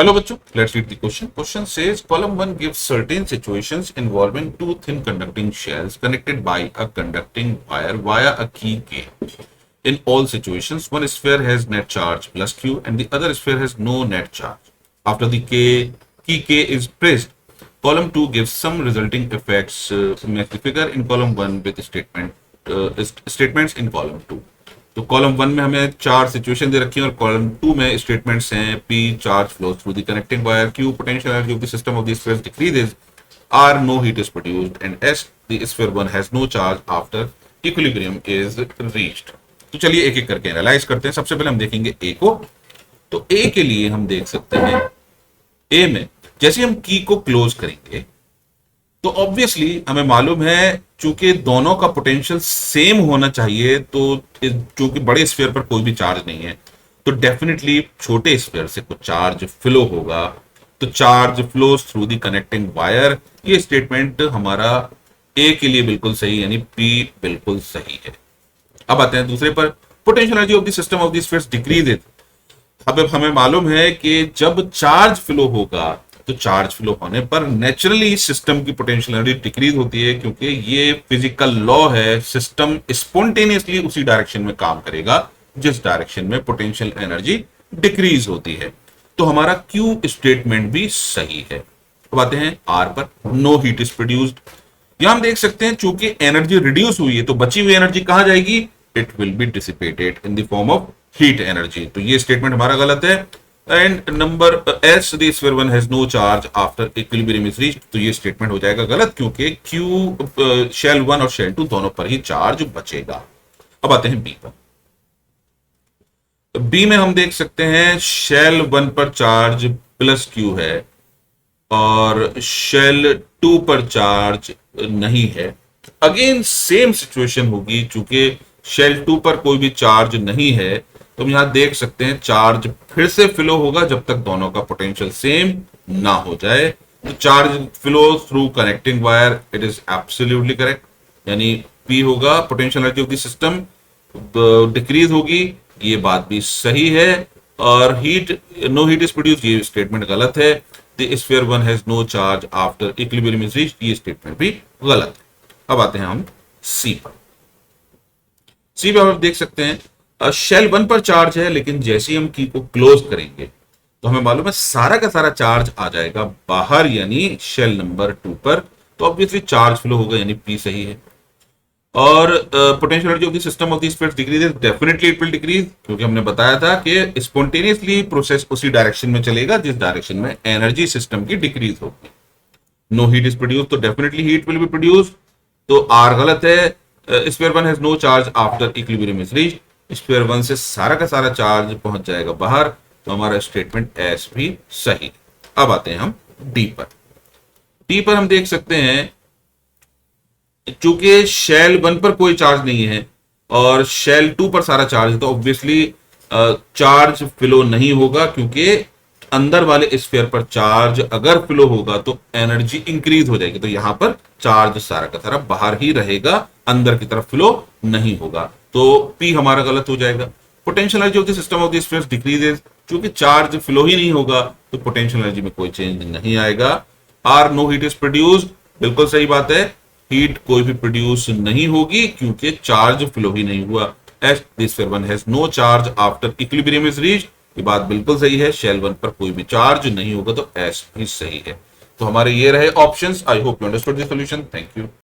Hello, bachcho. Let's read the question. Question says column 1 gives certain situations involving two thin conducting shells connected by a conducting wire via a key K. In all situations, one sphere has net charge plus Q and the other sphere has no net charge. After the key K is pressed, column 2 gives some resulting effects. Match the figure in column 1 with statements in column 2. तो column 1 में हमें चार situation दे रखी है और column 2 में statements हैं P charge flows through the connecting wire, Q potential energy of the system of the sphere decreases, R no heat is produced and S the sphere 1 has no charge after equilibrium is reached. तो चलिए एक एक करके analyse करते हैं। सबसे पहले हम देखेंगे A को। तो A के लिए हम देख सकते हैं A में जैसे हम की को क्लोज करेंगे तो ऑब्वियसली हमें मालूम है चूंकि दोनों का पोटेंशियल सेम होना चाहिए, तो चूंकि बड़े स्फीयर पर कोई भी चार्ज नहीं है तो डेफिनेटली छोटे स्फीयर से कुछ चार्ज फ्लो होगा। तो charge flows through the connecting wire, ये स्टेटमेंट हमारा ए के लिए बिल्कुल सही, यानी पी बिल्कुल सही है। अब आते हैं दूसरे पर, potential energy of the system of the spheres decrease. अब हमें मालूम है कि जब चार्ज फ्लो होगा तो चार्ज फ्लो होने पर नेचुरली सिस्टम की पोटेंशियल एनर्जी डिक्रीज होती है, क्योंकि ये फिजिकल लॉ है। सिस्टम स्पॉन्टेनियसली उसी डायरेक्शन में काम करेगा जिस डायरेक्शन में पोटेंशियल एनर्जी डिक्रीज होती है। तो हमारा क्यू स्टेटमेंट भी सही है। अब आते हैं आर पर, नो हीट इज प्रोड्यूस्ड। यहां हम देख सकते हैं चूंकि एनर्जी रिड्यूस हुई है तो बची हुई एनर्जी कहां जाएगी? It will be dissipated in the form of heat energy. तो ये स्टेटमेंट हमारा गलत है। And number S, the sphere 1 has no charge after equilibrium is reached, तो ये स्टेटमेंट हो जाएगा गलत, क्योंकि क्यू शेल 1 और शेल 2 दोनों पर ही चार्ज बचेगा। अब आते हैं बी पर। बी में हम देख सकते हैं शेल 1 पर चार्ज प्लस क्यू है और शेल 2 पर चार्ज नहीं है। अगेन सेम सिचुएशन होगी, चूंकि शेल 2 पर कोई भी चार्ज नहीं है तो हम यहां देख सकते हैं चार्ज फिर से फ्लो होगा जब तक दोनों का पोटेंशियल सेम ना हो जाए। तो charge flow through connecting wire, it is absolutely correct, यानी पी होगा। Potential energy of the system decrease होगी, ये बात भी सही है। और नो हीट इज प्रोड्यूस्ड, ये स्टेटमेंट गलत है। The sphere 1 has no charge after equilibrium is reached, ये स्टेटमेंट भी गलत है। अब आते हैं हम सी पर। सी पर आप देख सकते हैं शेल 1 पर चार्ज है, लेकिन जैसे ही हम की को क्लोज करेंगे तो हमें मालूम है सारा का सारा चार्ज आ जाएगा बाहर, यानी शेल नंबर 2 पर। तो ऑब्वियसली चार्ज फ्लो होगा, यानी पी सही है। और potential energy of the system of the sphere decreases, definitely it will decrease, क्योंकि हमने बताया था कि स्पॉन्टेनियसली प्रोसेस उसी डायरेक्शन में चलेगा जिस डायरेक्शन में एनर्जी सिस्टम की डिक्रीज होगी। नो हीट इज प्रोड्यूस, तो definitely heat will be produce. तो आर गलत है। Sphere 1 has no charge after equilibrium is reached, sphere 1 से सारा का सारा चार्ज पहुंच जाएगा बाहर, तो हमारा स्टेटमेंट एस भी सही है। अब आते हैं हम डी पर। डी पर हम देख सकते हैं चूंकि शेल 1 पर कोई चार्ज नहीं है और शेल 2 पर सारा चार्ज है, तो ऑब्वियसली चार्ज फ्लो नहीं होगा, क्योंकि अंदर वाले स्फीयर पर चार्ज अगर फ्लो होगा तो एनर्जी इंक्रीज हो जाएगी। तो यहां पर चार्ज सारा का सारा बाहर ही रहेगा, अंदर की तरफ फ्लो नहीं होगा। तो P हमारा गलत हो जाएगा। Potential energy of the system of the spheres decreases, क्योंकि चार्ज फ्लो ही नहीं होगा तो पोटेंशियल एनर्जी में कोई चेंज नहीं आएगा। R, no heat is produced, बिल्कुल सही बात है, हीट कोई भी प्रोड्यूस नहीं होगी क्योंकि चार्ज फ्लो ही नहीं हुआ। S, the sphere 1 has no charge after equilibrium is reached, ये बात बिल्कुल सही है, शेल 1 पर कोई भी चार्ज नहीं होगा, तो S भी सही है। तो हमारे ये रहे options. I hope you understood the solution. Thank you.